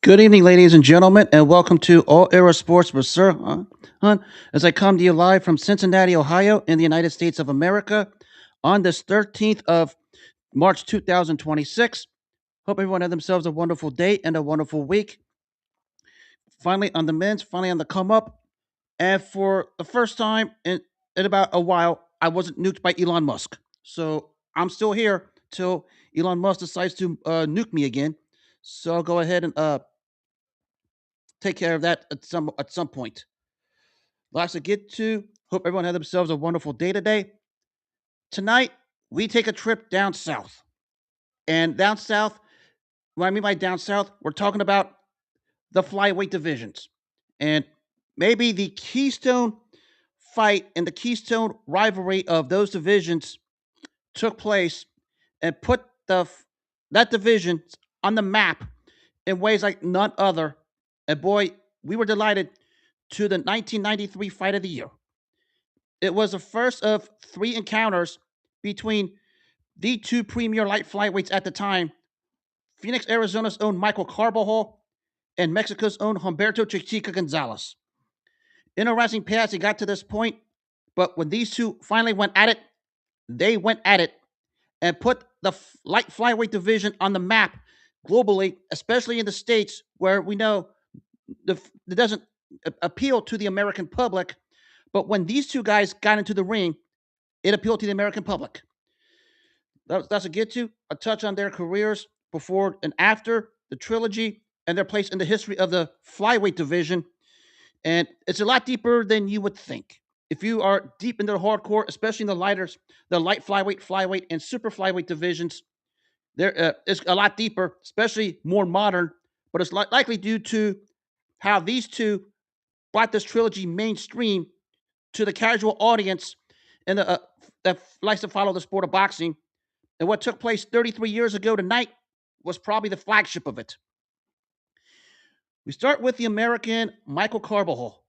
Good evening, ladies and gentlemen, and welcome to All Era Sports with Sir Hunt, as I come to you live from Cincinnati, Ohio, in the United States of America on this 13th of March 2026. Hope everyone had themselves a wonderful day and a wonderful week. Finally on the men's, finally on the come up. And for the first time in about a while, I wasn't nuked by Elon Musk. So I'm still here till Elon Musk decides to nuke me again. So I'll go ahead and take care of that at some point. Lots to get to. Hope everyone had themselves a wonderful day today. Tonight, we take a trip down south. And down south, what I mean by down south, we're talking about the flyweight divisions. And maybe the keystone fight and the keystone rivalry of those divisions took place and put that division on the map in ways like none other. And boy, we were delighted to the 1993 Fight of the Year. It was the first of three encounters between the two premier light flyweights at the time, Phoenix, Arizona's own Michael Carbajal and Mexico's own Humberto Chiquita Gonzalez. Interesting paths it got to this point, but when these two finally went at it, they went at it and put the light flyweight division on the map globally, especially in the States where we know it doesn't appeal to the American public. But when these two guys got into the ring, it appealed to the American public. That's a get to. A touch on their careers before and after the trilogy and their place in the history of the flyweight division. And it's a lot deeper than you would think. If you are deep into the hardcore, especially in the light flyweight, flyweight, and super flyweight divisions, there is a lot deeper, especially more modern. But it's likely due to how these two brought this trilogy mainstream to the casual audience and that likes to follow the sport of boxing. And what took place 33 years ago tonight was probably the flagship of it. We start with the American Michael Carbajal,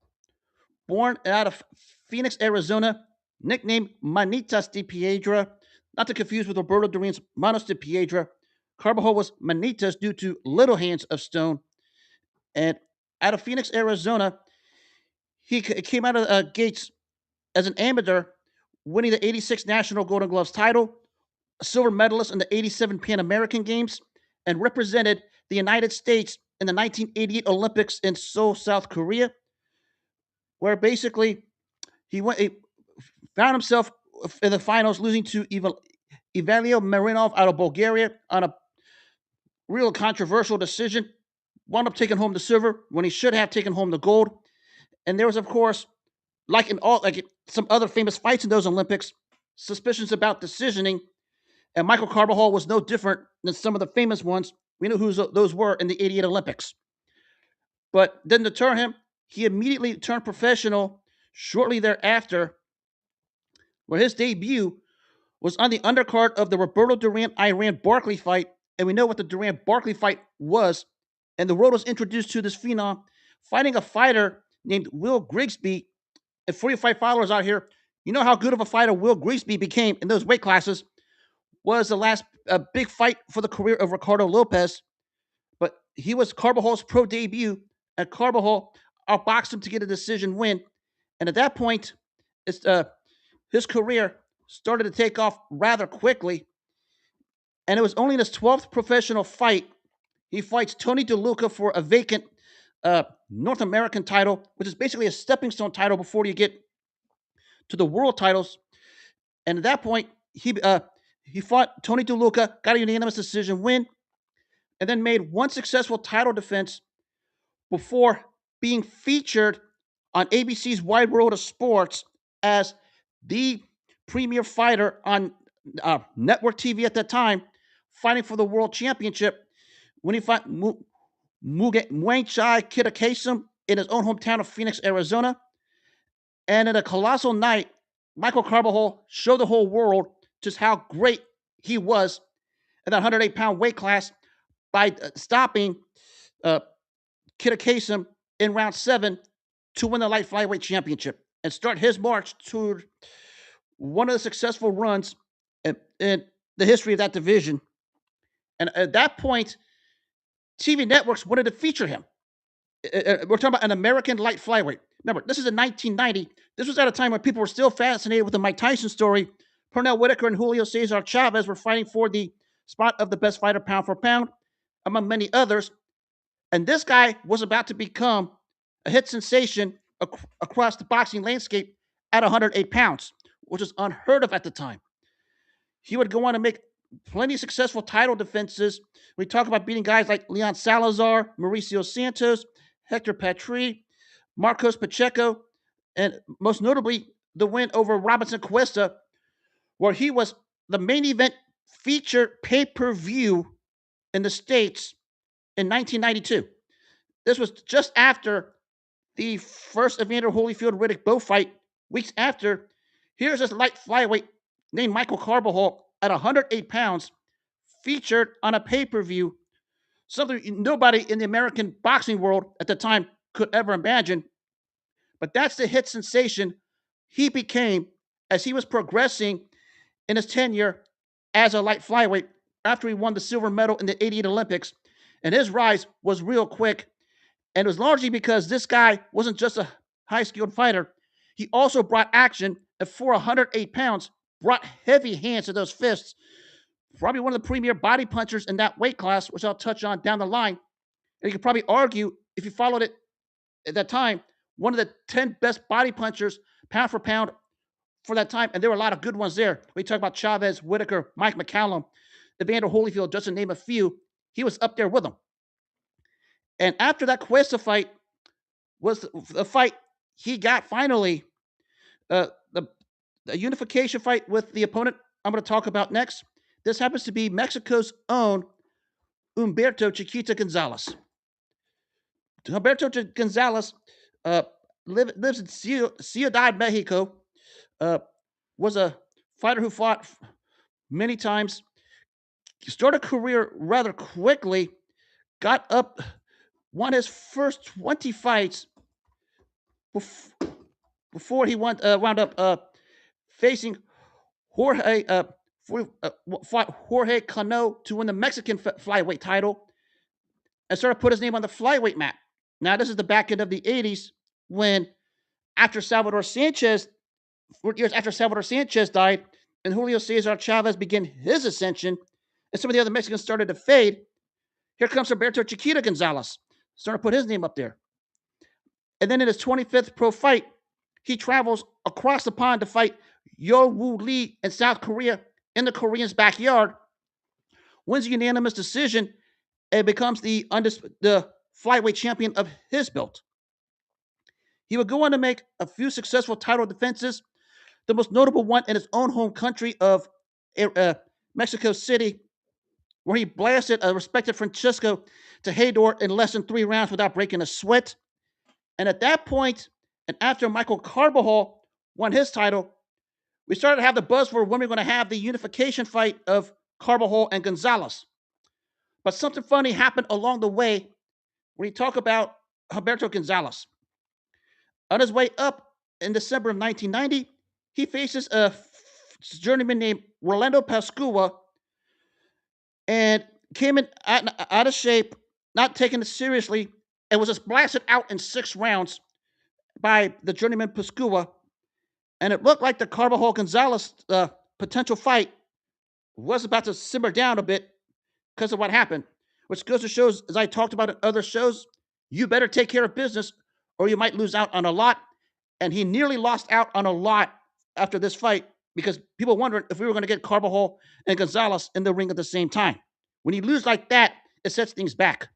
born out of Phoenix, Arizona, nicknamed Manitas de Piedra, not to confuse with Roberto Duran's Manos de Piedra. Carbajal was Manitas due to little hands of stone. And out of Phoenix, Arizona, he came out of gates as an amateur, winning the '86 National Golden Gloves title, a silver medalist in the '87 Pan American Games, and represented the United States in the 1988 Olympics in Seoul, South Korea, where basically he found himself in the finals, losing to Ivalio Marinov out of Bulgaria on a real controversial decision. Wound up taking home the silver when he should have taken home the gold. And there was, of course, like some other famous fights in those Olympics, suspicions about decisioning. And Michael Carbajal was no different than some of the famous ones. We know who those were in the '88 Olympics. But then to turn him, he immediately turned professional shortly thereafter, where his debut was on the undercard of the Roberto Duran Iran Barkley fight. And we know what the Duran Barkley fight was. And the world was introduced to this phenom fighting a fighter named Will Grigsby. And for you fight followers out here, you know how good of a fighter Will Grigsby became in those weight classes. Was the last big fight for the career of Ricardo Lopez. But he was Carbajal's pro debut, and Carbajal outboxed him to get a decision win. And at that point, his career started to take off rather quickly. And it was only in his 12th professional fight. He fights Tony DeLuca for a vacant North American title, which is basically a stepping stone title before you get to the world titles. And at that point, he fought Tony DeLuca, got a unanimous decision win, and then made one successful title defense before being featured on ABC's Wide World of Sports as the premier fighter on network TV at that time, fighting for the world championship when he fought Muay Chai Kitakasem in his own hometown of Phoenix, Arizona. And in a colossal night, Michael Carbajal showed the whole world just how great he was in that 108-pound weight class by stopping Kitakasem in round 7 to win the light flyweight championship and start his march to one of the successful runs in the history of that division. And at that point, TV networks wanted to feature him. We're talking about an American light flyweight. Remember, this is in 1990. This was at a time when people were still fascinated with the Mike Tyson story. Pernell Whitaker and Julio Cesar Chavez were fighting for the spot of the best fighter pound for pound, among many others. And this guy was about to become a hit sensation across the boxing landscape at 108 pounds, which is unheard of at the time. He would go on to make plenty of successful title defenses. We talk about beating guys like Leon Salazar, Mauricio Santos, Hector Patry, Marcos Pacheco, and most notably the win over Robinson Cuesta, where he was the main event featured pay-per-view in the States in 1992. This was just after the first Evander Holyfield Riddick Bowe fight. Weeks after, here's this light flyweight named Michael Carbajal at 108 pounds, featured on a pay per view, something nobody in the American boxing world at the time could ever imagine. But that's the hit sensation he became as he was progressing in his tenure as a light flyweight after he won the silver medal in the '88 Olympics. And his rise was real quick. And it was largely because this guy wasn't just a high skilled fighter, he also brought action and for 108 pounds, brought heavy hands to those fists. Probably one of the premier body punchers in that weight class, which I'll touch on down the line. And you could probably argue, if you followed it at that time, one of the 10 best body punchers, pound for pound, for that time. And there were a lot of good ones there. We talk about Chavez, Whitaker, Mike McCallum, Evander Holyfield, just to name a few. He was up there with them. And after that Cuesta fight was the fight he got finally, uh, the, the unification fight with the opponent I'm going to talk about next. This happens to be Mexico's own Humberto Chiquita Gonzalez. Humberto Gonzalez lives in Ciudad, Mexico, uh, was a fighter who fought many times, started a career rather quickly, got up, won his first 20 fights before he wound up facing Jorge, fought Jorge Cano to win the Mexican flyweight title and sort of put his name on the flyweight map. Now, this is the back end of the 80s when, after Salvador Sanchez, 4 years after Salvador Sanchez died, and Julio Cesar Chavez began his ascension, and some of the other Mexicans started to fade. Here comes Roberto Chiquita Gonzalez, starting to put his name up there. And then in his 25th pro fight, he travels across the pond to fight Yo Woo Lee in South Korea in the Koreans' backyard, wins a unanimous decision, and becomes the flyweight champion of his belt. He would go on to make a few successful title defenses, the most notable one in his own home country of Mexico City, where he blasted a respected Francisco Tejedor in less than 3 rounds without breaking a sweat. And at that point, and after Michael Carbajal won his title, we started to have the buzz for when we're going to have the unification fight of Carbajal and Gonzalez. But something funny happened along the way when you talk about Humberto Gonzalez. On his way up in December of 1990, he faces a journeyman named Rolando Pascua and came in out of shape, not taking it seriously, and was just blasted out in 6 rounds by the journeyman Pascua. And it looked like the Carbajal Gonzalez potential fight was about to simmer down a bit because of what happened, which goes to show, as I talked about in other shows, you better take care of business or you might lose out on a lot. And he nearly lost out on a lot after this fight because people wondered if we were going to get Carbajal and Gonzalez in the ring at the same time. When you lose like that, it sets things back.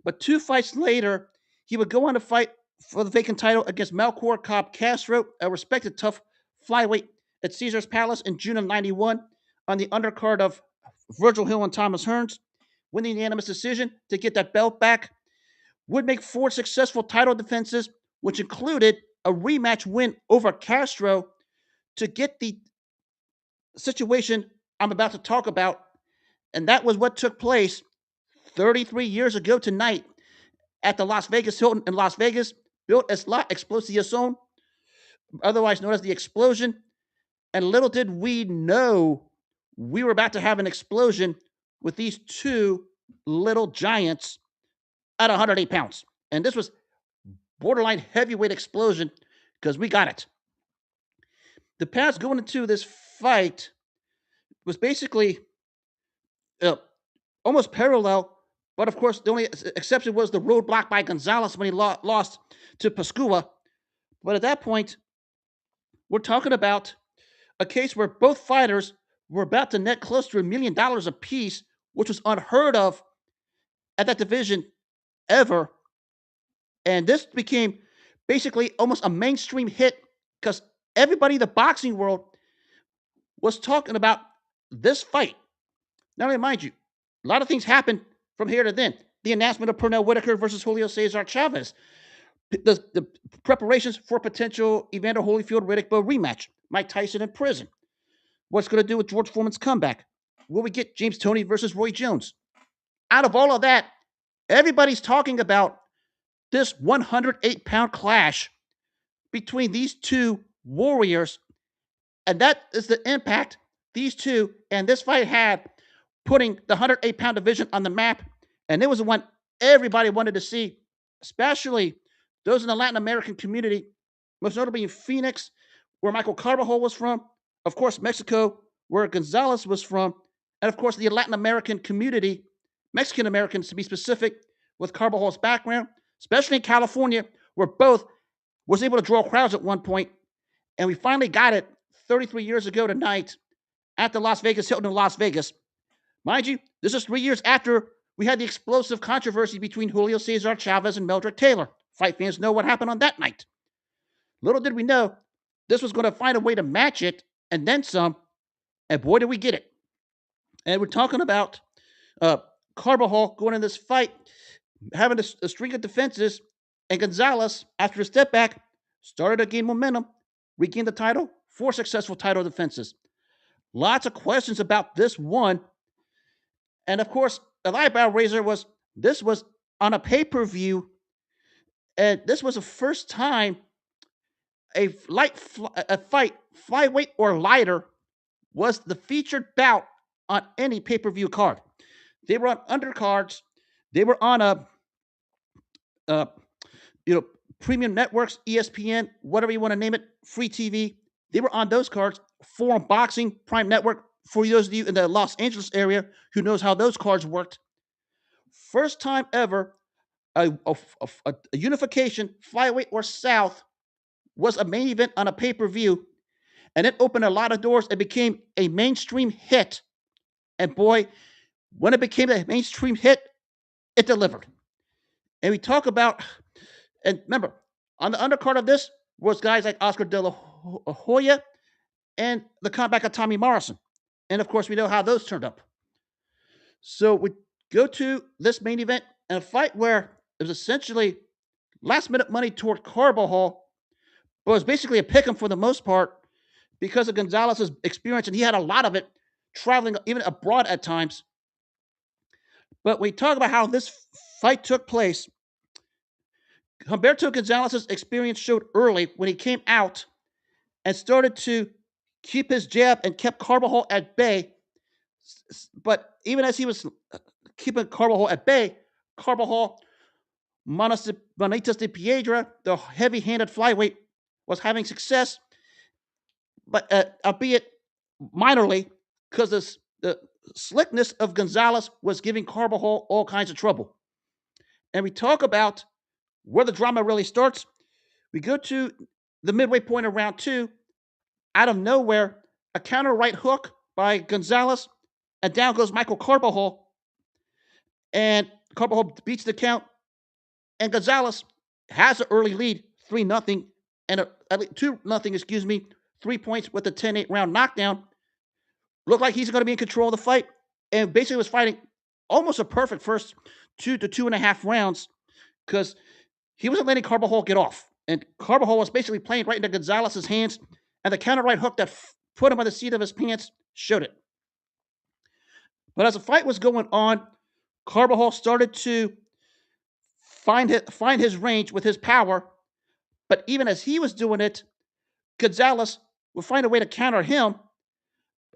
But 2 fights later, he would go on to fight for the vacant title against Melchor Cobb Castro, a respected tough flyweight at Caesar's Palace in June of '91 on the undercard of Virgil Hill and Thomas Hearns, winning the unanimous decision to get that belt back. Would make 4 successful title defenses, which included a rematch win over Castro to get the situation I'm about to talk about. And that was what took place 33 years ago tonight at the Las Vegas Hilton in Las Vegas, built as La Explosión, otherwise known as the Explosion. And little did we know we were about to have an explosion with these 2 little giants at 108 pounds. And this was borderline heavyweight explosion because we got it. The paths going into this fight was basically uh, almost parallel, but of course, the only exception was the roadblock by Gonzalez when he lost to Pascua. But at that point, we're talking about a case where both fighters were about to net close to $1 million apiece, which was unheard of at that division ever. And this became basically almost a mainstream hit because everybody in the boxing world was talking about this fight. Now, let me remind you, a lot of things happened from here to then. The announcement of Pernell Whitaker versus Julio Cesar Chavez, the preparations for a potential Evander Holyfield Riddick rematch, Mike Tyson in prison. What's going to do with George Foreman's comeback? Will we get James Toney versus Roy Jones? Out of all of that, everybody's talking about this 108-pound clash between these two warriors, and that is the impact these two and this fight had, putting the 108-pound division on the map. And it was the one everybody wanted to see, especially those in the Latin American community, most notably in Phoenix, where Michael Carbajal was from, of course, Mexico, where Gonzalez was from, and of course, the Latin American community, Mexican Americans to be specific, with Carbajal's background, especially in California, where both was able to draw crowds at one point, and we finally got it 33 years ago tonight at the Las Vegas Hilton in Las Vegas. Mind you, this is 3 years after we had the explosive controversy between Julio Cesar Chavez and Meldrick Taylor. Fight fans know what happened on that night. Little did we know this was going to find a way to match it and then some, and boy, did we get it. And we're talking about Carbajal going in this fight, having a string of defenses, and Gonzalez, after a step back, started to gain momentum, regained the title, 4 successful title defenses. Lots of questions about this one. And of course, the eyebrow raiser was this was on a pay-per-view, and this was the first time a fight, flyweight or lighter, was the featured bout on any pay-per-view card. They were on undercards. They were on uh, you know, premium networks, ESPN, whatever you want to name it, free TV. They were on those cards. Forum Boxing, Prime Network. For those of you in the Los Angeles area who knows how those cards worked, first time ever a unification, flyweight or south, was a main event on a pay-per-view, and it opened a lot of doors. It became a mainstream hit, and boy, when it became a mainstream hit, it delivered. And we talk about, and remember, on the undercard of this was guys like Oscar De La Hoya and the comeback of Tommy Morrison. And of course, we know how those turned up. So we go to this main event and a fight where it was essentially last minute money toward Carbajal, but it was basically a pick 'em for the most part because of Gonzalez's experience, and he had a lot of it traveling even abroad at times. But we talk about how this fight took place. Humberto Gonzalez's experience showed early when he came out and started to keep his jab and kept Carbajal at bay. But even as he was keeping Carbajal at bay, Carbajal, Manitas de Piedra, the heavy-handed flyweight, was having success, but albeit minorly, because the slickness of Gonzalez was giving Carbajal all kinds of trouble. And we talk about where the drama really starts. We go to the midway point of round 2. Out of nowhere, a counter right hook by Gonzalez, and down goes Michael Carbajal. And Carbajal beats the count, and Gonzalez has an early lead, 3-0, and 2-0, excuse me, 3 points with a 10-8 round knockdown. Looked like he's going to be in control of the fight, and basically was fighting almost a perfect first 2 to 2.5 rounds because he wasn't letting Carbajal get off. And Carbajal was basically playing right into Gonzalez's hands, and the counter right hook that put him on the seat of his pants showed it. But as the fight was going on, Carbajal started to find his range with his power. But even as he was doing it, Gonzalez would find a way to counter him.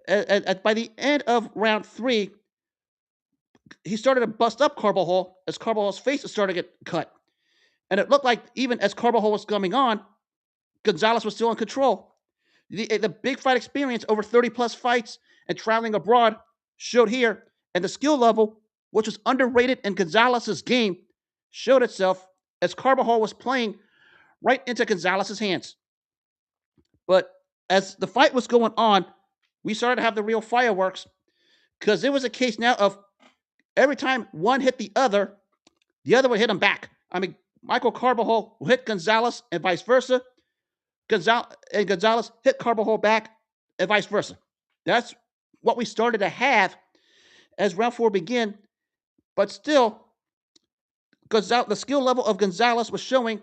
By the end of round 3, he started to bust up Carbajal as Carbajal's face started to get cut. And it looked like even as Carbajal was coming on, Gonzalez was still in control. The big fight experience over 30 plus fights and traveling abroad showed here, and the skill level, which was underrated in Gonzalez's game, showed itself as Carbajal was playing right into Gonzalez's hands. But as the fight was going on, we started to have the real fireworks because it was a case now of every time one hit the other would hit him back. I mean, Michael Carbajal will hit Gonzalez and vice versa. Gonzalez hit Carbajal back and vice versa. That's what we started to have as round four began. But still, the skill level of Gonzalez was showing.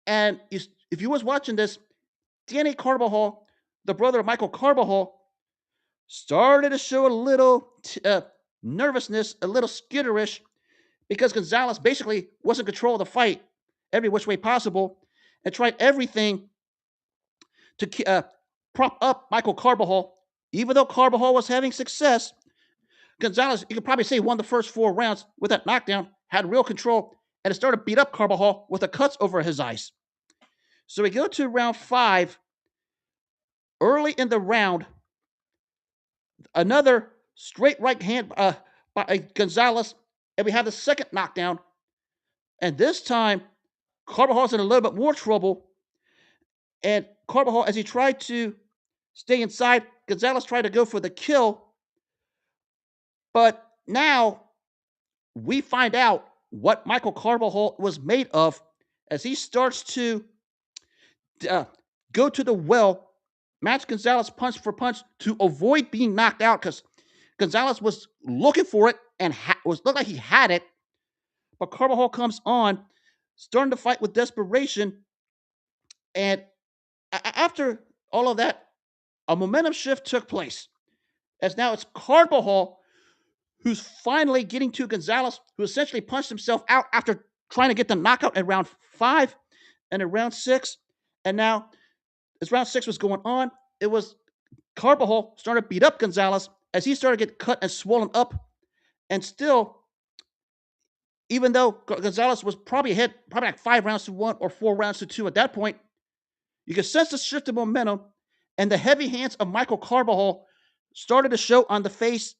And if you was watching this, Danny Carbajal, the brother of Michael Carbajal, started to show a little nervousness, a little skitterish, because Gonzalez basically was in control of the fight every which way possible and tried everything to prop up Michael Carbajal. Even though Carbajal was having success, Gonzalez, you could probably say, won the first 4 rounds with that knockdown, had real control, and it started to beat up Carbajal with the cuts over his eyes. So we go to round 5. Early in the round, another straight right hand by Gonzalez, and we have the second knockdown. And this time, Carbajal's in a little bit more trouble. And Carbajal, as he tried to stay inside, Gonzalez tried to go for the kill. But now we find out what Michael Carbajal was made of as he starts to go to the well, match Gonzalez punch for punch to avoid being knocked out because Gonzalez was looking for it and looked like he had it. But Carbajal comes on, starting to fight with desperation. And after all of that, a momentum shift took place. As now it's Carbajal who's finally getting to Gonzalez, who essentially punched himself out after trying to get the knockout in round 5 and in round 6. And now, as round 6 was going on, it was Carbajal starting to beat up Gonzalez as he started to get cut and swollen up. And still, even though Gonzalez was probably ahead, probably like 5 rounds to 1 or 4 rounds to 2 at that point, you could sense the shift of momentum, and the heavy hands of Michael Carbajal started to show on the face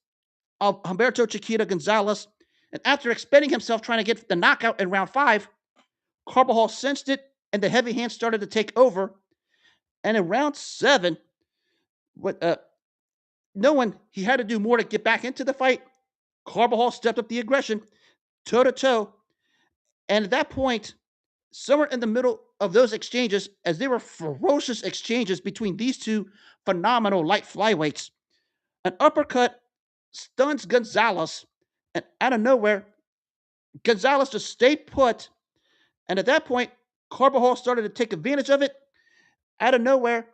of Humberto Chiquita Gonzalez. And after expending himself trying to get the knockout in round 5, Carbajal sensed it, and the heavy hands started to take over. And in round 7, knowing he had to do more to get back into the fight, Carbajal stepped up the aggression, toe to toe. And at that point, somewhere in the middle of those exchanges, as they were ferocious exchanges between these two phenomenal light flyweights, an uppercut stuns Gonzalez, and out of nowhere, Gonzalez just stayed put. And at that point, Carbajal started to take advantage of it. Out of nowhere,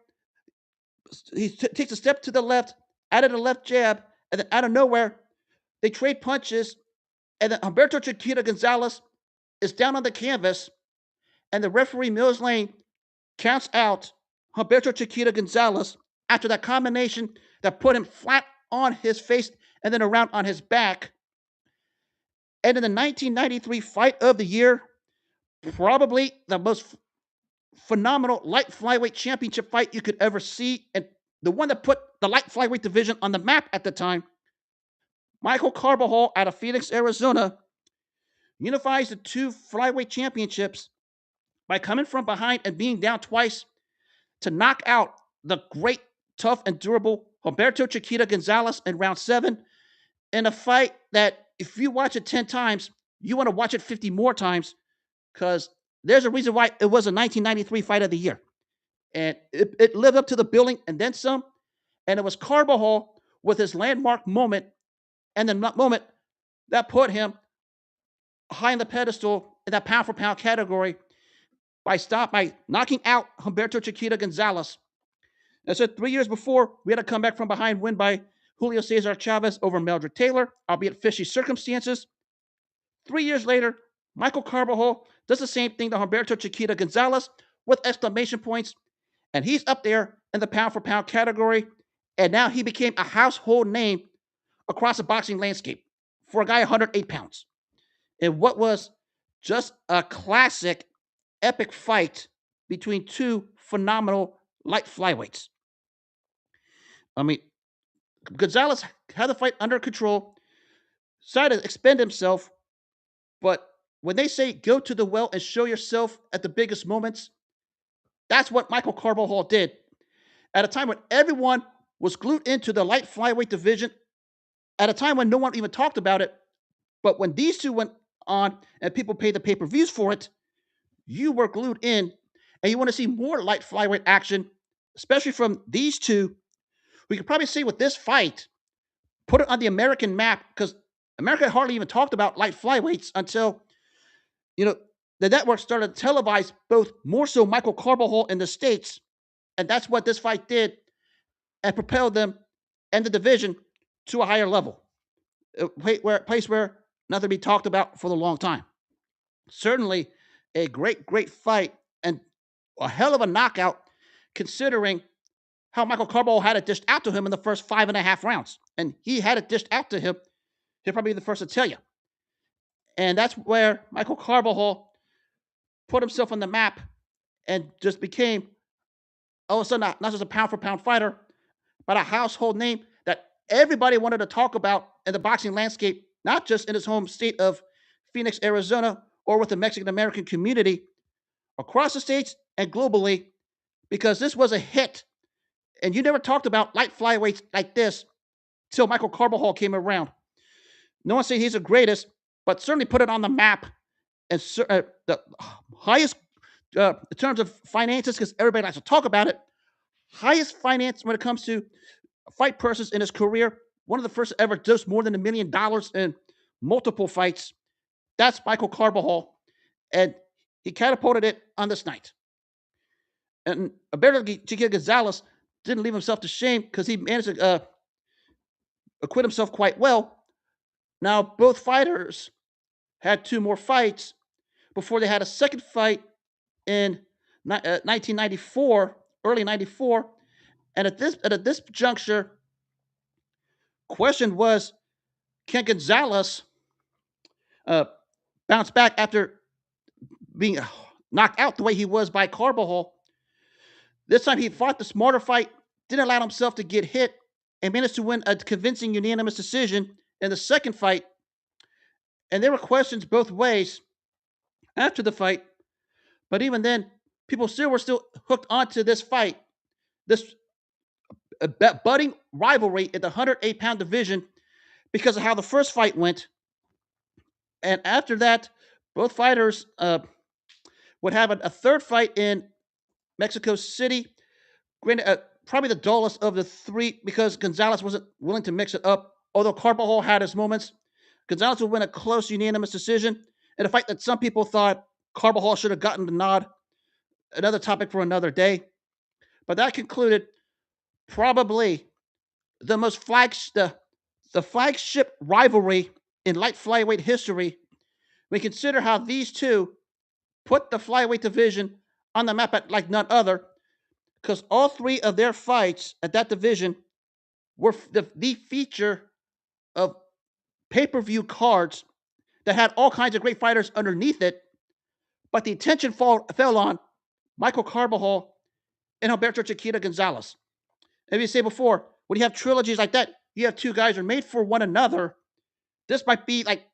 he takes a step to the left, out of the left jab, and then out of nowhere, they trade punches. And then Humberto Chiquita Gonzalez is down on the canvas, and the referee Mills Lane counts out Humberto Chiquita Gonzalez after that combination that put him flat on his face and then around on his back. And in the 1993 fight of the year, probably the most phenomenal light flyweight championship fight you could ever see, and the one that put the light flyweight division on the map at the time, Michael Carbajal out of Phoenix, Arizona, unifies the two flyweight championships by coming from behind and being down twice to knock out the great, tough, and durable Humberto Chiquita Gonzalez in round 7 in a fight that if you watch it 10 times, you want to watch it 50 more times because there's a reason why it was a 1993 fight of the year. And it lived up to the billing and then some. And it was Carbajal with his landmark moment and the moment that put him high on the pedestal in that pound for pound category by knocking out Humberto Chiquita Gonzalez. I said 3 years before, we had a comeback from behind win by Julio Cesar Chavez over Meldrick Taylor, albeit fishy circumstances. 3 years later, Michael Carbajal does the same thing to Humberto Chiquita Gonzalez with exclamation points, and he's up there in the pound for pound category, and now he became a household name across the boxing landscape. for a guy 108 pounds. In what was just a classic epic fight between two phenomenal light flyweights. I mean, Gonzalez had the fight under control, decided to expend himself, but when they say go to the well and show yourself at the biggest moments, that's what Michael Carbajal did. At a time when everyone was glued into the light flyweight division, at a time when no one even talked about it, but when these two went on and people paid the pay-per-views for it, you were glued in, and you want to see more light flyweight action, especially from these two. We could probably say with this fight, put it on the American map because America hardly even talked about light flyweights until you know the network started to televise both more so Michael Carbajal in the States, and that's what this fight did and propelled them and the division to a higher level, a place where nothing be talked about for a long time. Certainly a great fight and a hell of a knockout considering how Michael Carbajal had it dished out to him in the first 5.5 rounds. And he had it dished out to him. He'll probably be the first to tell you. And that's where Michael Carbajal put himself on the map and just became all of a sudden not just a pound for pound fighter, but a household name that everybody wanted to talk about in the boxing landscape, not just in his home state of Phoenix, Arizona, or with the Mexican American community across the states and globally, because this was a hit. And you never talked about light flyweights like this till Michael Carbajal came around. No one said he's the greatest, but certainly put it on the map and the highest in terms of finances, because everybody likes to talk about it. Highest finance when it comes to fight purses in his career. One of the first ever dosed more than $1 million in multiple fights. That's Michael Carbajal, and he catapulted it on this night. And apparently, Chiquita Gonzalez didn't leave himself to shame because he managed to acquit himself quite well. Now, both fighters had two more fights before they had a second fight in 1994, early 94. And at this juncture, question was, can Gonzalez uh, bounce back after being knocked out the way he was by Carbajal? This time he fought the smarter fight, didn't allow himself to get hit, and managed to win a convincing unanimous decision in the second fight. And there were questions both ways after the fight, but even then, people still were hooked onto this fight, this budding rivalry in the 108-pound division because of how the first fight went. And after that, both fighters would have a third fight in Mexico City. Granted, probably the dullest of the three because Gonzalez wasn't willing to mix it up. Although Carbajal had his moments, Gonzalez would win a close unanimous decision in a fight that some people thought Carbajal should have gotten the nod. Another topic for another day. But that concluded probably the most the flagship rivalry in light flyweight history. We consider how these two put the flyweight division on the map like none other, because all three of their fights at that division were the feature of pay-per-view cards that had all kinds of great fighters underneath it, but the attention fell on Michael Carbajal and Humberto Chiquita Gonzalez. As you say before, when you have trilogies like that, you have two guys who are made for one another. This might be like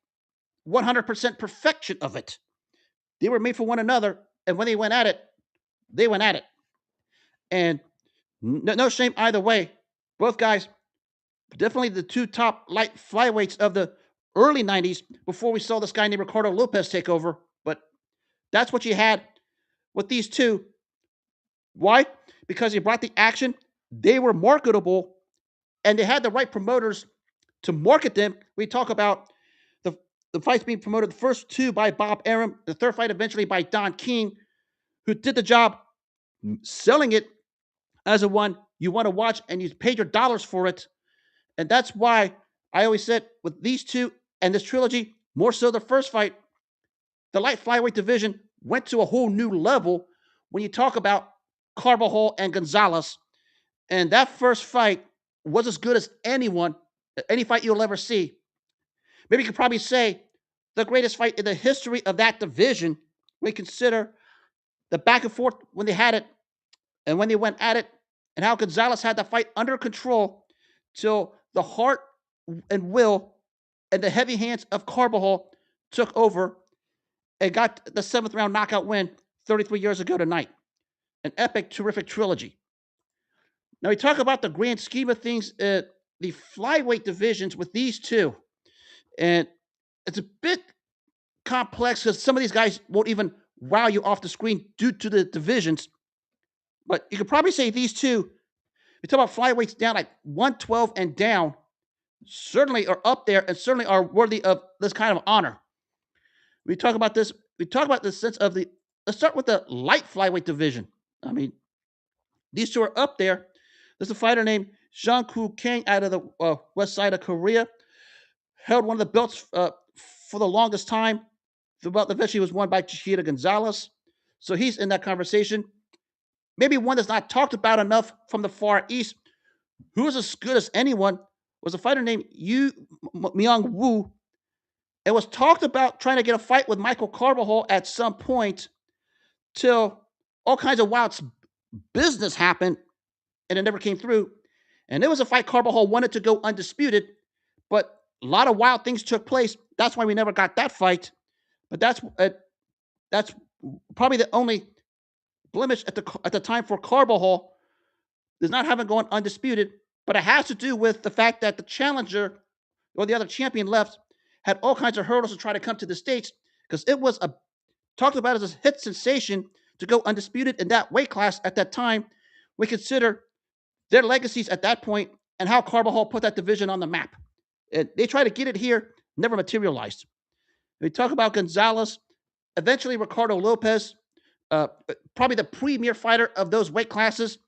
100% perfection of it. They were made for one another, and when they went at it, they went at it. And no shame either way. Both guys, definitely the two top light flyweights of the early 90s before we saw this guy named Ricardo Lopez take over. But that's what you had with these two. Why? Because they brought the action. They were marketable, and they had the right promoters to market them. We talk about the fights being promoted, the first two by Bob Arum, the third fight eventually by Don King, who did the job selling it as a one you want to watch and you paid your dollars for it. And that's why I always said with these two and this trilogy, more so the first fight, the light flyweight division went to a whole new level when you talk about Carbajal and Gonzalez. And that first fight was as good as any fight you'll ever see. Maybe you could probably say the greatest fight in the history of that division. We consider the back and forth when they had it and when they went at it, and how Gonzalez had the fight under control till the heart and will and the heavy hands of Carbajal took over and got the seventh round knockout win 33 years ago tonight. An epic, terrific trilogy. Now we talk about the grand scheme of things, the flyweight divisions with these two, and it's a bit complex because some of these guys won't even wow you off the screen due to the divisions. But you could probably say these two. We talk about flyweights down like 112 and down, certainly are up there and certainly are worthy of this kind of honor. We talk about this. We talk about the sense of the. Let's start with the light flyweight division. I mean, these two are up there. There's a fighter named Jeong-Koo Kang out of the west side of Korea. Held one of the belts for the longest time. The belt eventually was won by Chiquita Gonzalez. So he's in that conversation. Maybe one that's not talked about enough from the Far East, who is as good as anyone, was a fighter named Yu Myung Woo. It was talked about trying to get a fight with Michael Carbajal at some point till all kinds of wild business happened and it never came through. And it was a fight Carbajal wanted to go undisputed, but a lot of wild things took place. That's why we never got that fight. But that's probably the only blemish at the time for Carbajal is not having gone undisputed. But it has to do with the fact that the challenger or the other champion left had all kinds of hurdles to try to come to the States because it was talked about as a hit sensation to go undisputed in that weight class at that time. We consider their legacies at that point and how Carbajal put that division on the map. They tried to get it here, never materialized. We talk about Gonzalez, eventually Ricardo Lopez, probably the premier fighter of those weight classes.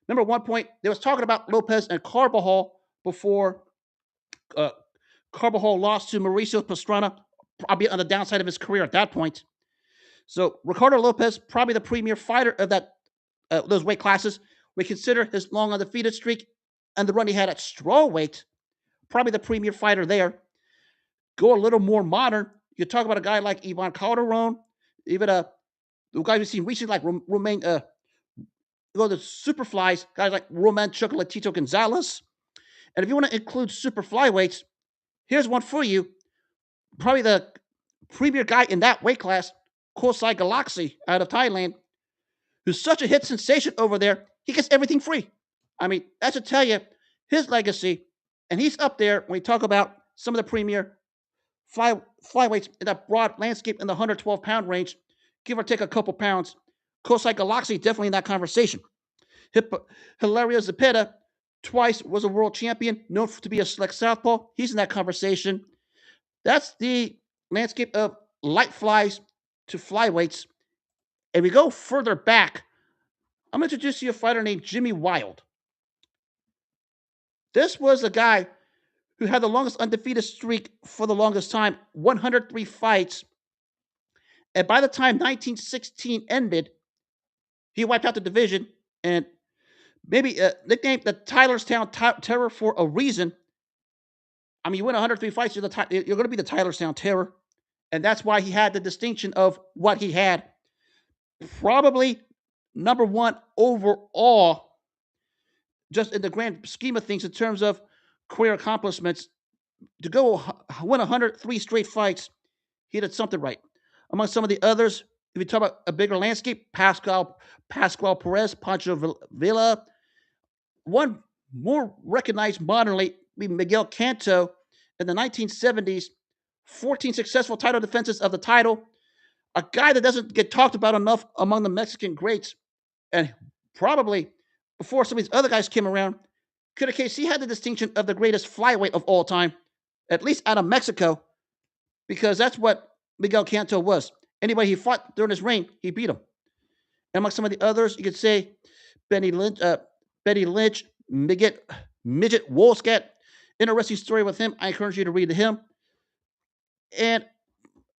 Remember, at one point, they was talking about Lopez and Carbajal before Carbajal lost to Mauricio Pastrana, probably on the downside of his career at that point. So Ricardo Lopez, probably the premier fighter of those weight classes. We consider his long undefeated streak and the run he had at strawweight, probably the premier fighter there. Go a little more modern. You talk about a guy like Ivan Calderon, even the guys we've seen recently like Romain, go the superflies, guys like Roman Chocolatito Gonzalez. And if you want to include super flyweights, here's one for you. Probably the premier guy in that weight class, Kosai Galaxy out of Thailand, who's such a hit sensation over there, he gets everything free. I mean, that should tell you his legacy. And he's up there when we talk about some of the premier flyweights in that broad landscape in the 112-pound range, give or take a couple pounds. Kosai Galaxy definitely in that conversation. Hilario Zepeda, twice was a world champion, known to be a select southpaw. He's in that conversation. That's the landscape of light flies to flyweights. And we go further back. I'm going to introduce you a fighter named Jimmy Wild. This was a guy who had the longest undefeated streak for the longest time, 103 fights. And by the time 1916 ended, he wiped out the division and maybe nicknamed the Tylerstown Terror for a reason. I mean, you win 103 fights, you're going to be the Tylerstown Terror. And that's why he had the distinction of what he had. Probably number one overall, just in the grand scheme of things, in terms of career accomplishments. To go win 103 straight fights, he did something right. Among some of the others, if you talk about a bigger landscape, Pascual Perez, Pancho Villa. One more recognized modernly, Miguel Canto in the 1970s, 14 successful title defenses of the title. A guy that doesn't get talked about enough among the Mexican greats. And probably before some of these other guys came around, could have case he had the distinction of the greatest flyweight of all time, at least out of Mexico, because that's what Miguel Canto was. Anybody he fought during his reign, he beat him. And among some of the others, you could say Betty Lynch, Midget Wolskat. Interesting story with him. I encourage you to read him. And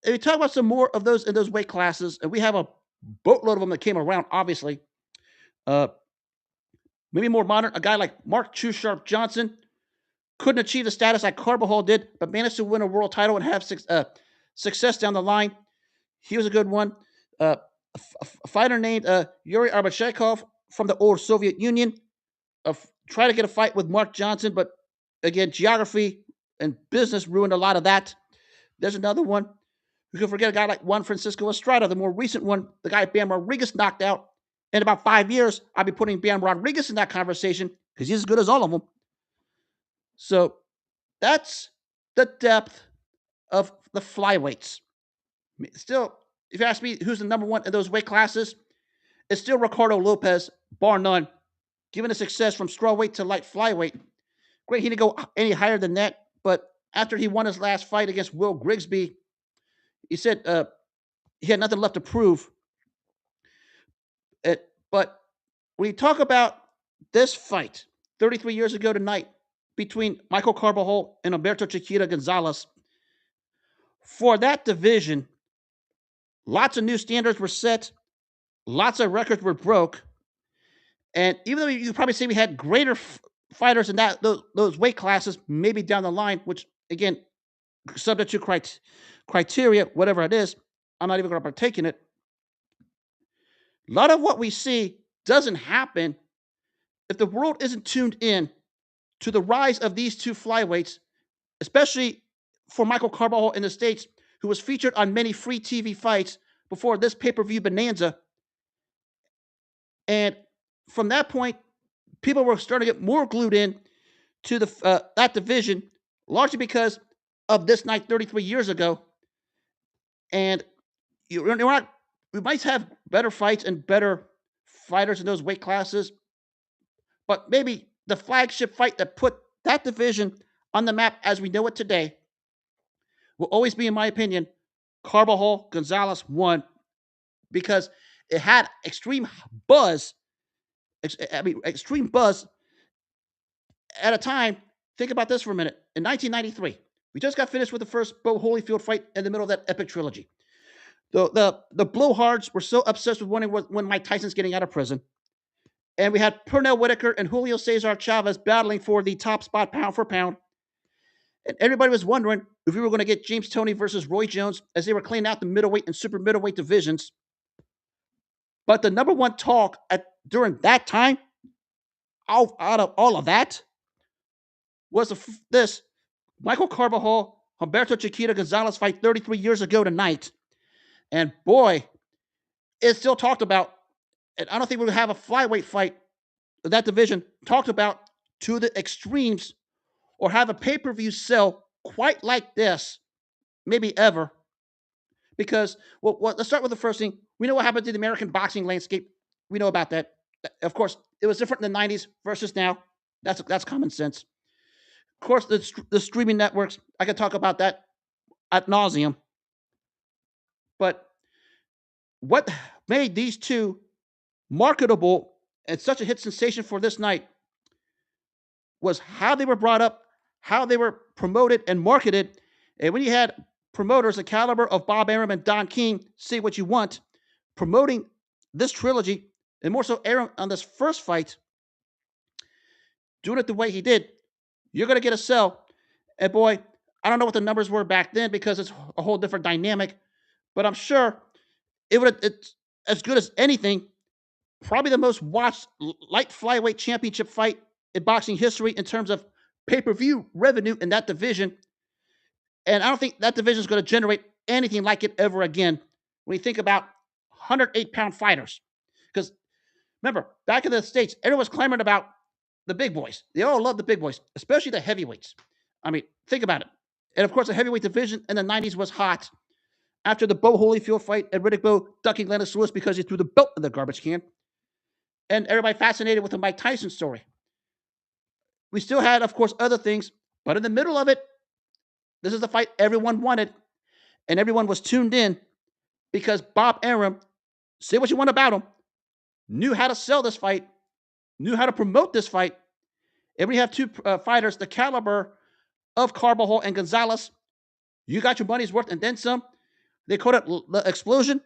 we talk about some more of those in those weight classes, and we have a boatload of them that came around, obviously. Maybe more modern, a guy like Mark Too Sharp Johnson, couldn't achieve the status like Carbajal did, but managed to win a world title and have success down the line. He was a good one. A fighter named Yuri Arbachekov from the old Soviet Union tried to get a fight with Mark Johnson, but again, geography and business ruined a lot of that. There's another one. You can forget a guy like Juan Francisco Estrada, the more recent one, the guy Bam Rodriguez knocked out. In about 5 years, I'll be putting Bam Rodriguez in that conversation because he's as good as all of them. So that's the depth of the flyweights. Still, if you ask me who's the number one in those weight classes, it's still Ricardo Lopez, bar none. Given the success from strawweight to light flyweight, great, he didn't go any higher than that. But after he won his last fight against Will Grigsby, he said he had nothing left to prove. But when you talk about this fight 33 years ago tonight between Michael Carbajal and Humberto Chiquita Gonzalez, for that division, lots of new standards were set, lots of records were broke, and even though you could probably say we had greater fighters in those weight classes, maybe down the line, which again, subject to criteria, whatever it is, I'm not even going to partake in it. A lot of what we see doesn't happen if the world isn't tuned in to the rise of these two flyweights, especially for Michael Carbajal in the States, who was featured on many free TV fights before this pay-per-view bonanza. And from that point, people were starting to get more glued in to that division, largely because of this night 33 years ago. And we might have better fights and better fighters in those weight classes, but maybe the flagship fight that put that division on the map as we know it today will always be, in my opinion, Carbajal-Gonzalez won because it had extreme buzz. Extreme buzz at a time. Think about this for a minute. In 1993, we just got finished with the first Bo Holyfield fight in the middle of that epic trilogy. The blowhards were so obsessed with wanting when Mike Tyson's getting out of prison. And we had Pernell Whitaker and Julio Cesar Chavez battling for the top spot pound for pound. And everybody was wondering if we were going to get James Toney versus Roy Jones as they were cleaning out the middleweight and super middleweight divisions. But the number one talk during that time, out of all of that, was this Michael Carbajal, Humberto Chiquita Gonzalez fight 33 years ago tonight. And boy, it's still talked about. And I don't think we're going to have a flyweight fight of that division talked about to the extremes or have a pay-per-view sell quite like this, maybe ever. Because, well, let's start with the first thing. We know what happened to the American boxing landscape. We know about that. Of course, it was different in the 90s versus now. That's common sense. Of course, the streaming networks, I could talk about that ad nauseum. But what made these two marketable and such a hit sensation for this night was how they were brought up, how they were promoted and marketed. And when you had promoters the caliber of Bob Arum and Don King, say what you want, promoting this trilogy, and more so Arum on this first fight, doing it the way he did, you're going to get a sell. And boy, I don't know what the numbers were back then because it's a whole different dynamic, but I'm sure it's as good as anything. Probably the most watched light flyweight championship fight in boxing history in terms of pay-per-view revenue in that division. And I don't think that division is going to generate anything like it ever again when you think about 108-pound fighters. Because remember, back in the States, everyone was clamoring about the big boys. They all love the big boys, especially the heavyweights. I mean, think about it. And of course, the heavyweight division in the 90s was hot after the Bo Holyfield fight and Riddick Bowe ducking Lennox Lewis because he threw the belt in the garbage can. And everybody fascinated with the Mike Tyson story. We still had, of course, other things, but in the middle of it, this is the fight everyone wanted, and everyone was tuned in because Bob Arum, say what you want about him, knew how to sell this fight, knew how to promote this fight. And when you have two fighters the caliber of Carbajal and Gonzalez, you got your money's worth and then some. They called it the explosion.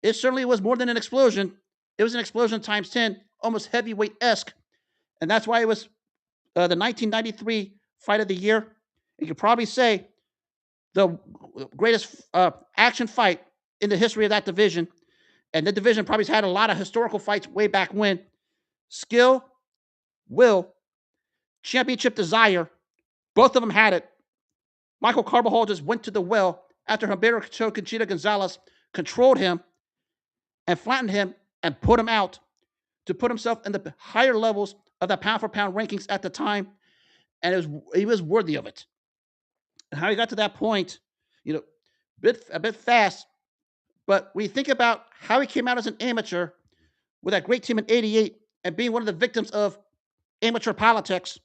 It certainly was more than an explosion. It was an explosion times 10, almost heavyweight-esque. And that's why it was the 1993 fight of the year. You could probably say the greatest action fight in the history of that division. And the division probably has had a lot of historical fights way back when. Skill, will, championship desire, both of them had it. Michael Carbajal just went to the well after Humberto Chiquita Gonzalez controlled him and flattened him and put him out to put himself in the higher levels of the pound for pound rankings at the time. And he was worthy of it. And how he got to that point, you know, a bit fast. But when you think about how he came out as an amateur with that great team in '88 and being one of the victims of amateur politics,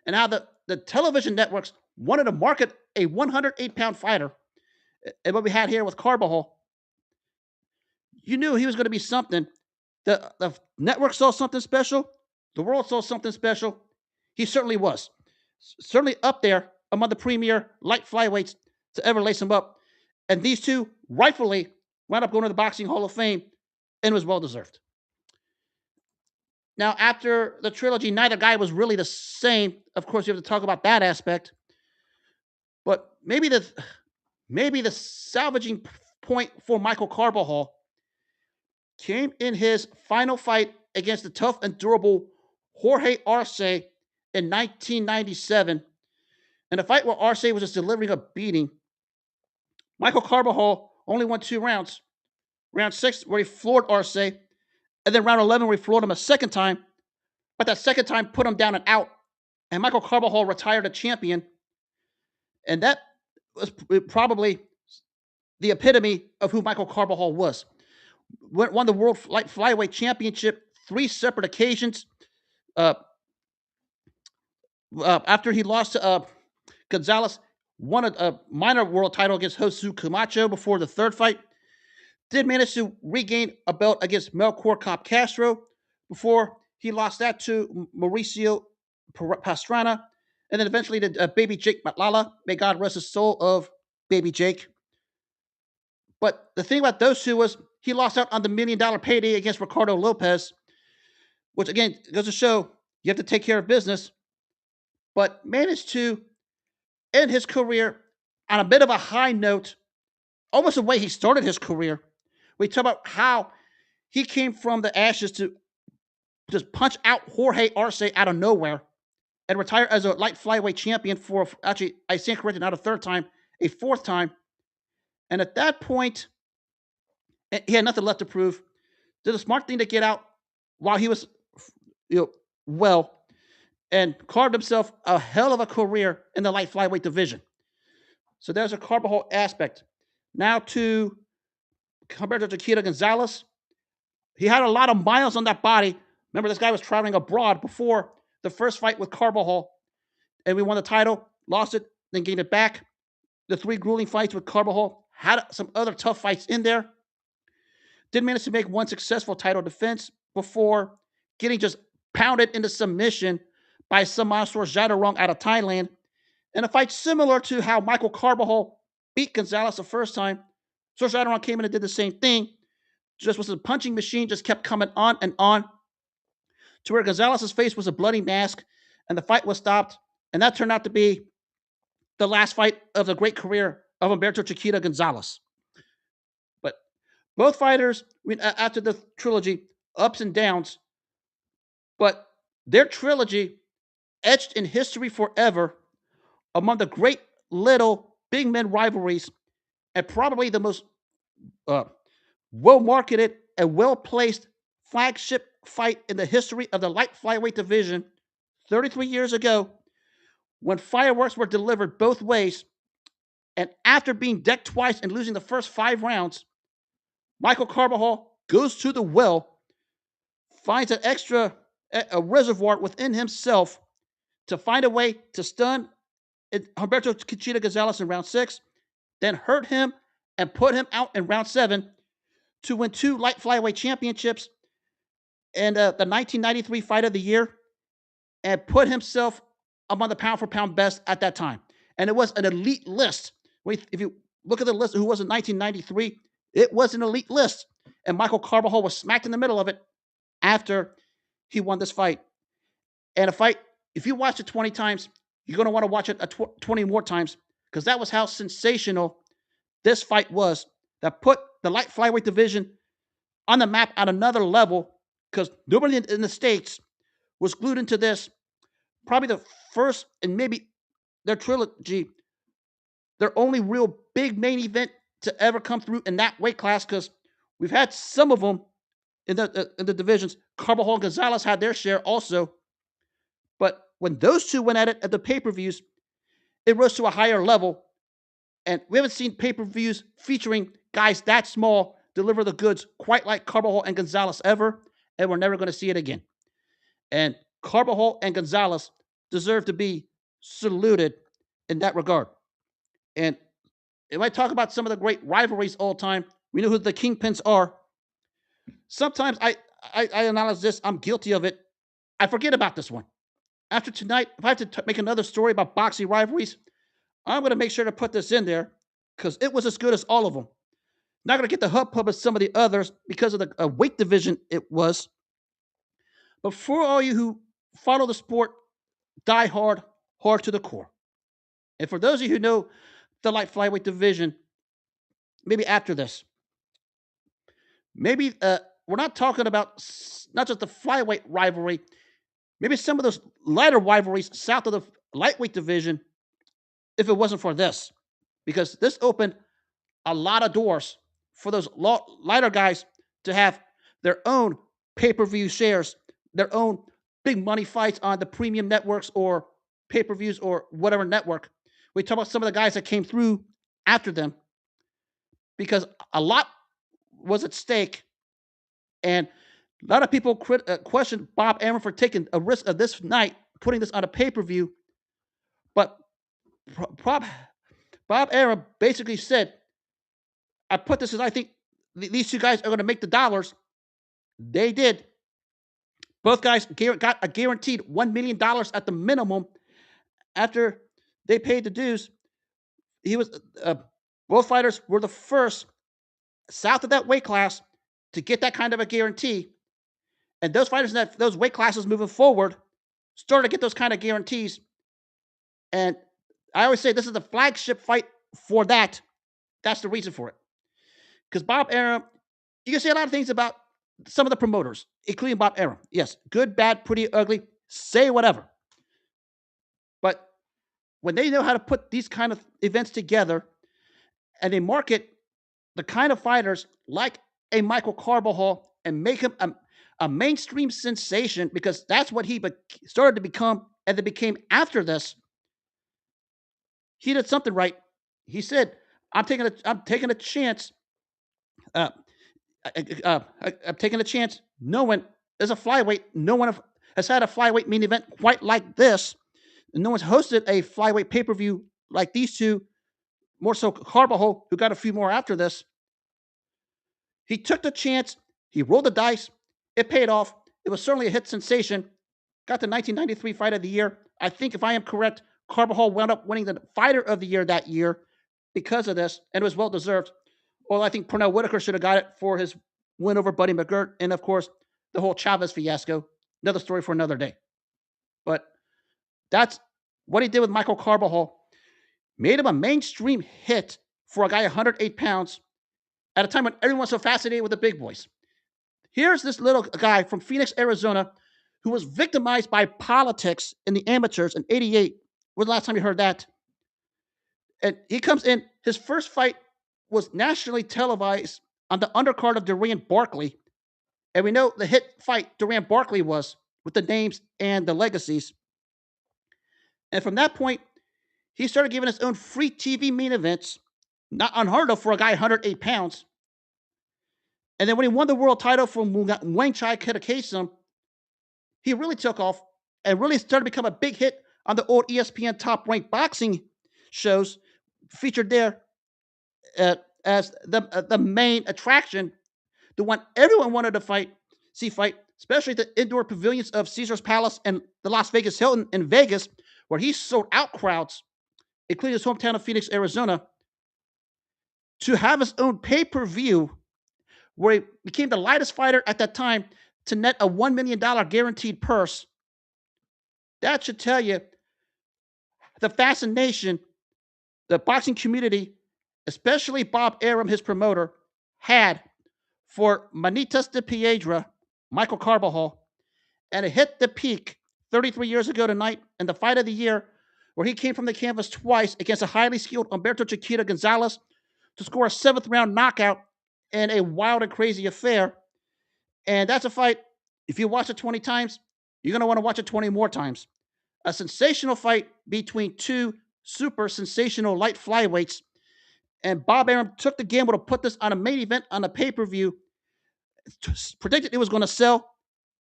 and how the television networks wanted to market a 108-pound fighter, and what we had here with Carbajal, you knew he was going to be something. The network saw something special. The world saw something special. He certainly was. Certainly up there among the premier light flyweights to ever lace him up. And these two rightfully wound up going to the Boxing Hall of Fame, and was well deserved. Now, after the trilogy, neither guy was really the same. Of course, you have to talk about that aspect. But maybe the salvaging point for Michael Carbajal came in his final fight against the tough and durable Jorge Arce in 1997. In a fight where Arce was just delivering a beating, Michael Carbajal only won 2 rounds. Round 6, where he floored Arce, and then round 11, where he floored him a second time. But that second time put him down and out. And Michael Carbajal retired a champion. And that was probably the epitome of who Michael Carbajal was. Won the World Light Flyweight Championship 3 separate occasions. After he lost to Gonzalez, won a minor world title against Josu Camacho before the third fight. Did manage to regain a belt against Melchor Cop Castro before he lost that to Mauricio Pastrana, and then eventually to Baby Jake Matlala. May God rest his soul of Baby Jake. But the thing about those two was he lost out on the $1 million payday against Ricardo Lopez, which again goes to show you have to take care of business, but managed to end his career on a bit of a high note, almost the way he started his career. We talk about how he came from the ashes to just punch out Jorge Arce out of nowhere and retire as a light flyweight champion for, actually, I stand corrected, not a third time, a fourth time. And at that point, he had nothing left to prove. Did a smart thing to get out while he was, well, and carved himself a hell of a career in the light flyweight division. So there's a Carbajal aspect. Now to Humberto Chiquita Gonzalez. He had a lot of miles on that body. Remember, this guy was traveling abroad before the first fight with Carbajal, and we won the title, lost it, then gained it back. The 3 grueling fights with Carbajal, had some other tough fights in there. Did manage to make 1 successful title defense before getting just pounded into submission by Samasor Jadarong out of Thailand. In a fight similar to how Michael Carbajal beat Gonzalez the first time, Jadarong came in and did the same thing. Just was a punching machine, just kept coming on and on to where Gonzalez's face was a bloody mask, and the fight was stopped. And that turned out to be the last fight of the great career of Humberto Chiquita Gonzalez. But both fighters, after the trilogy, ups and downs, but their trilogy etched in history forever among the great little big men rivalries, and probably the most well-marketed and well-placed flagship fight in the history of the light flyweight division 33 years ago, when fireworks were delivered both ways. And after being decked twice and losing the first 5 rounds, Michael Carbajal goes to the well, finds a reservoir within himself to find a way to stun Humberto Chiquita Gonzalez in round 6, then hurt him and put him out in round 7 to win 2 light flyweight championships and the 1993 Fight of the Year, and put himself among the pound for pound best at that time. And it was an elite list. If you look at the list of who was in 1993, it was an elite list. And Michael Carbajal was smacked in the middle of it after he won this fight. And a fight, if you watch it 20 times, You're going to want to watch it 20 more times because that was how sensational this fight was that put the light flyweight division on the map at another level because nobody in the States was glued into this. Probably the first and maybe their trilogy, their only real big main event to ever come through in that weight class because we've had some of them in the divisions. Carbajal and Gonzalez had their share also. But when those two went at it at the pay per views, it rose to a higher level. And we haven't seen pay per views featuring guys that small deliver the goods quite like Carbajal and Gonzalez ever. And we're never going to see it again. And Carbajal and Gonzalez deserve to be saluted in that regard. And if I talk about some of the great rivalries all time, we know who the kingpins are. Sometimes I analyze this. I'm guilty of it. I forget about this one. After tonight, if I have to make another story about boxing rivalries, I'm going to make sure to put this in there because it was as good as all of them. Not going to get the hub pub of some of the others because of the weight division it was. But for all you who follow the sport, die hard, hard to the core. And for those of you who know the light flyweight division, maybe after this, maybe we're not talking about not just the flyweight rivalry, maybe some of those lighter rivalries south of the lightweight division if it wasn't for this. Because this opened a lot of doors for those lighter guys to have their own pay-per-view shares, their own big money fights on the premium networks or pay-per-views or whatever network. We talk about some of the guys that came through after them because a lot was at stake. And a lot of people questioned Bob Arum for taking a risk of this night, putting this on a pay-per-view. But Bob Arum basically said, I put this as I think these two guys are going to make the dollars. They did. Both guys got a guaranteed $1 million at the minimum after they paid the dues. He was both fighters were the first south of that weight class to get that kind of a guarantee. And those fighters in those weight classes moving forward started to get those kind of guarantees. And I always say this is the flagship fight for that. That's the reason for it. Because Bob Arum, you can say a lot of things about some of the promoters, including Bob Arum. Yes, good, bad, pretty, ugly, say whatever. But when they know how to put these kind of events together and they market the kind of fighters like a Michael Carbajal and make him a mainstream sensation because that's what he started to become and then became after this, he did something right. He said, I'm taking a chance. Uh, I'm taking a chance. No one is a flyweight. No one has had a flyweight main event quite like this. No one's hosted a flyweight pay per view like these two. More so, Carbajal, who got a few more after this. He took the chance. He rolled the dice. It paid off. It was certainly a hit sensation. Got the 1993 Fight of the Year. I think, if I am correct, Carbajal wound up winning the Fighter of the Year that year because of this, and it was well deserved. Well, I think Pernell Whitaker should have got it for his win over Buddy McGirt, and of course, the whole Chavez fiasco. Another story for another day. But that's what he did with Michael Carbajal. Made him a mainstream hit for a guy 108 pounds at a time when everyone's so fascinated with the big boys. Here's this little guy from Phoenix, Arizona, who was victimized by politics in the amateurs in '88. When was the last time you heard that? And he comes in. His first fight was nationally televised on the undercard of Duran Barkley. And we know the hit fight Duran Barkley was with the names and the legacies. And from that point, he started giving his own free TV main events, not unheard of for a guy 108 pounds. And then when he won the world title from Wang Chai Kedakasem, he really took off and really started to become a big hit on the old ESPN top ranked boxing shows, featured there as the main attraction, the one everyone wanted to see fight, especially the indoor pavilions of Caesar's Palace and the Las Vegas Hilton in Vegas, where he sold out crowds, including his hometown of Phoenix, Arizona, to have his own pay-per-view where he became the lightest fighter at that time to net a $1 million guaranteed purse. That should tell you the fascination the boxing community, especially Bob Arum, his promoter, had for Manitas de Piedra, Michael Carbajal, and it hit the peak 33 years ago tonight in the fight of the year, where he came from the canvas twice against a highly skilled Humberto Chiquita Gonzalez to score a seventh round knockout in a wild and crazy affair. And that's a fight, if you watch it 20 times, you're going to want to watch it 20 more times. A sensational fight between two super sensational light flyweights. And Bob Arum took the gamble to put this on a main event on a pay per view. Predicted it was going to sell.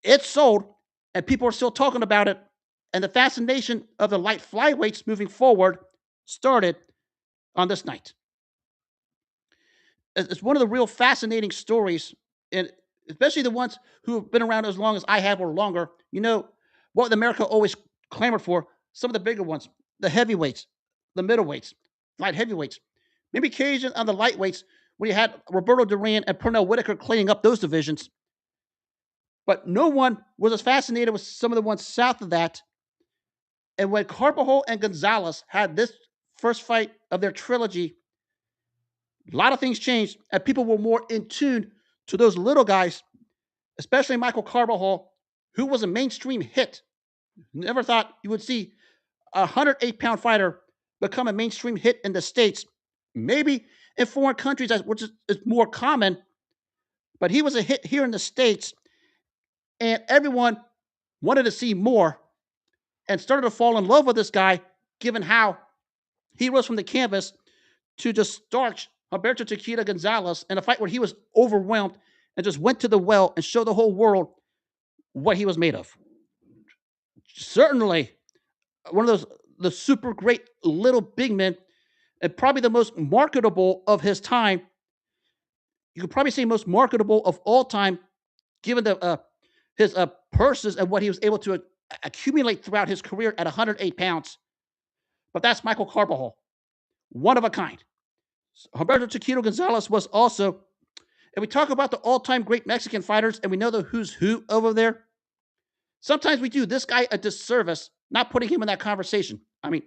It sold, and people are still talking about it. And the fascination of the light flyweights moving forward started on this night. It's one of the real fascinating stories, and especially the ones who have been around as long as I have or longer. You know what America always clamored for? Some of the bigger ones, the heavyweights, the middleweights, light heavyweights, maybe occasion on the lightweights when you had Roberto Duran and Pernell Whitaker cleaning up those divisions. But no one was as fascinated with some of the ones south of that. And when Carbajal and Gonzalez had this first fight of their trilogy, a lot of things changed, and people were more in tune to those little guys, especially Michael Carbajal, who was a mainstream hit. Never thought you would see a 108-pound fighter become a mainstream hit in the States. Maybe in foreign countries, which is more common, but he was a hit here in the States, and everyone wanted to see more and started to fall in love with this guy, given how he rose from the canvas to just starch Humberto Chiquita Gonzalez in a fight where he was overwhelmed and just went to the well and showed the whole world what he was made of. Certainly, one of those the super great little big men, and probably the most marketable of his time. You could probably say most marketable of all time, given the his purses and what he was able to accumulate throughout his career at 108 pounds. But that's Michael Carbajal, one of a kind. Humberto Chiquito Gonzalez was also, and we talk about the all-time great Mexican fighters, and we know the who's who over there. Sometimes we do this guy a disservice, not putting him in that conversation. I mean,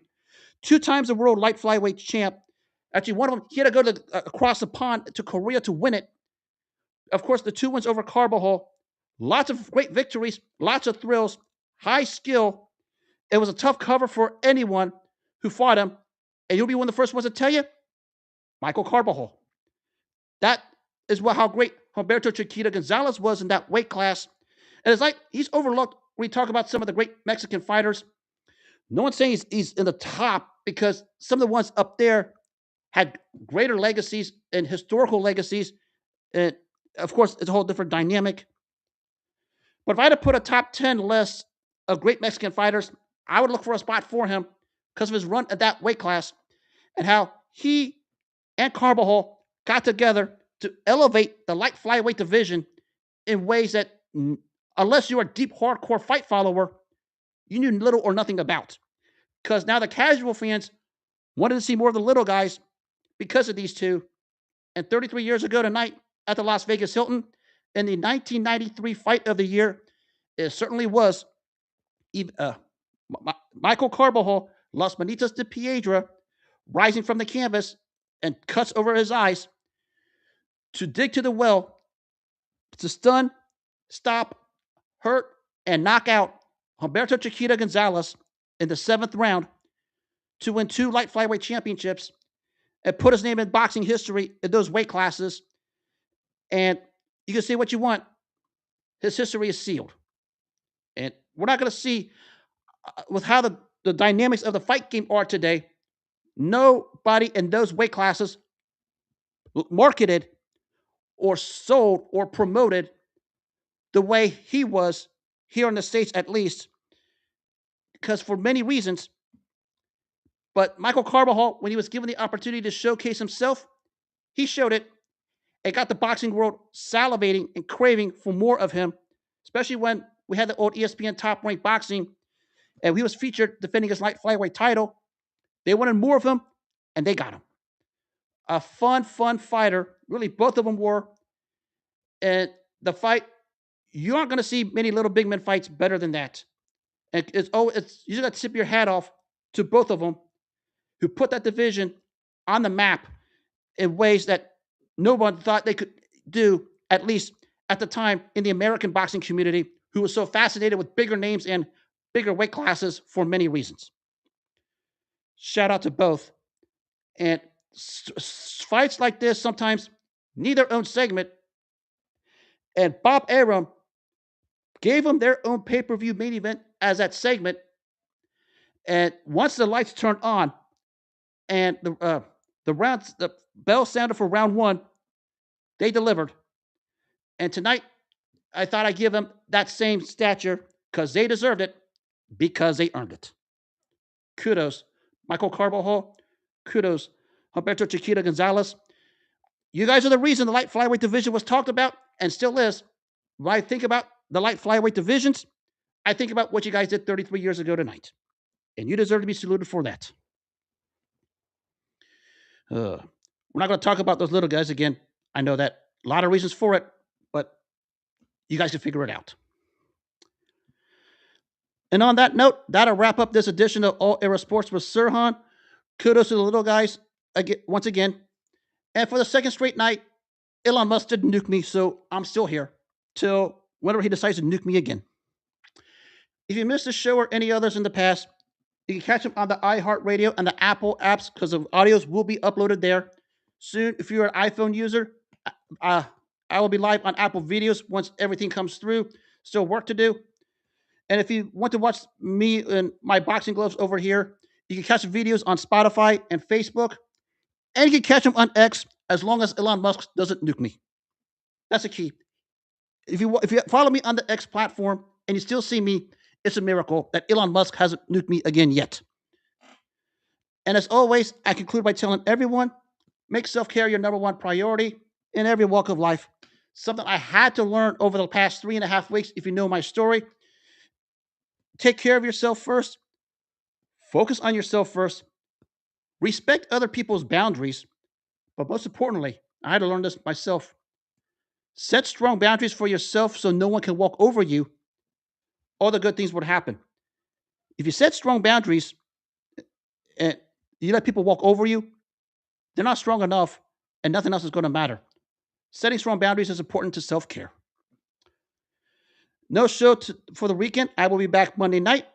2 times the world light flyweight champ. Actually, one of them, he had to go to across the pond to Korea to win it. Of course, the 2 wins over Carbajal. Lots of great victories, lots of thrills, high skill. It was a tough cover for anyone who fought him. And you'll be one of the first ones to tell you, Michael Carbajal. That is how great Humberto Chiquita Gonzalez was in that weight class. And it's like he's overlooked when we talk about some of the great Mexican fighters. No one's saying he's in the top because some of the ones up there had greater legacies and historical legacies. And of course, it's a whole different dynamic. But if I had to put a top 10 list of great Mexican fighters, I would look for a spot for him because of his run at that weight class and how he and Carbajal got together to elevate the light flyweight division in ways that, unless you're a deep, hardcore fight follower, you knew little or nothing about. Because now the casual fans wanted to see more of the little guys because of these two. And 33 years ago tonight at the Las Vegas Hilton, in the 1993 fight of the year, it certainly was Michael Carbajal, Las Manitas de Piedra, rising from the canvas and cuts over his eyes to dig to the well, to stun, stop, hurt, and knock out Humberto Chiquita Gonzalez in the 7th round to win 2 light flyweight championships and put his name in boxing history in those weight classes. And you can say what you want. His history is sealed. And we're not going to see, with how the dynamics of the fight game are today, nobody in those weight classes marketed or sold or promoted the way he was here in the States, at least, because for many reasons. But Michael Carbajal, when he was given the opportunity to showcase himself, he showed it. It got the boxing world salivating and craving for more of him, especially when we had the old ESPN Top Rank Boxing, and he was featured defending his light flyweight title. They wanted more of him, and they got him. A fun fighter. Really, both of them were. And the fight, you aren't going to see many little big men fights better than that. And you just got to tip your hat off to both of them who put that division on the map in ways that no one thought they could do, at least at the time in the American boxing community, who was so fascinated with bigger names and bigger weight classes for many reasons. Shout out to both. And fights like this sometimes need their own segment. And Bob Arum gave them their own pay per view main event as that segment. And once the lights turned on and the bell sounded for round one, they delivered. And tonight, I thought I'd give them that same stature because they deserved it, because they earned it. Kudos, Michael Carbajal. Kudos, Humberto Chiquita Gonzalez. You guys are the reason the light flyweight division was talked about and still is. When I think about the light flyweight divisions, I think about what you guys did 33 years ago tonight. And you deserve to be saluted for that. We're not going to talk about those little guys again. I know that. A lot of reasons for it, but you guys can figure it out. And on that note, that'll wrap up this edition of All Era Sports with Sirhan. Kudos to the little guys again, once again. And for the second straight night, Elon Musk didn't nuke me, so I'm still here till whenever he decides to nuke me again. If you missed the show or any others in the past, you can catch them on the iHeartRadio and the Apple apps because the audios will be uploaded there soon. If you're an iPhone user, I will be live on Apple Videos once everything comes through. Still work to do. And if you want to watch me and my boxing gloves over here, you can catch the videos on Spotify and Facebook. And you can catch them on X as long as Elon Musk doesn't nuke me. That's the key. If you follow me on the X platform and you still see me, it's a miracle that Elon Musk hasn't nuked me again yet. And as always, I conclude by telling everyone, make self-care your number one priority in every walk of life. Something I had to learn over the past 3.5 weeks, if you know my story. Take care of yourself first. Focus on yourself first. Respect other people's boundaries. But most importantly, I had to learn this myself. Set strong boundaries for yourself so no one can walk over you. All the good things would happen. If you set strong boundaries and you let people walk over you, they're not strong enough and nothing else is going to matter. Setting strong boundaries is important to self-care. No show for the weekend. I will be back Monday night.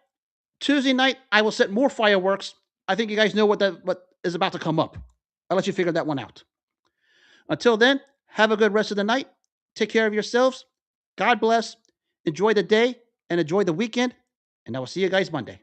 Tuesday night, I will set more fireworks. I think you guys know what is about to come up. I'll let you figure that one out. Until then, have a good rest of the night. Take care of yourselves. God bless. Enjoy the day and enjoy the weekend. And I will see you guys Monday.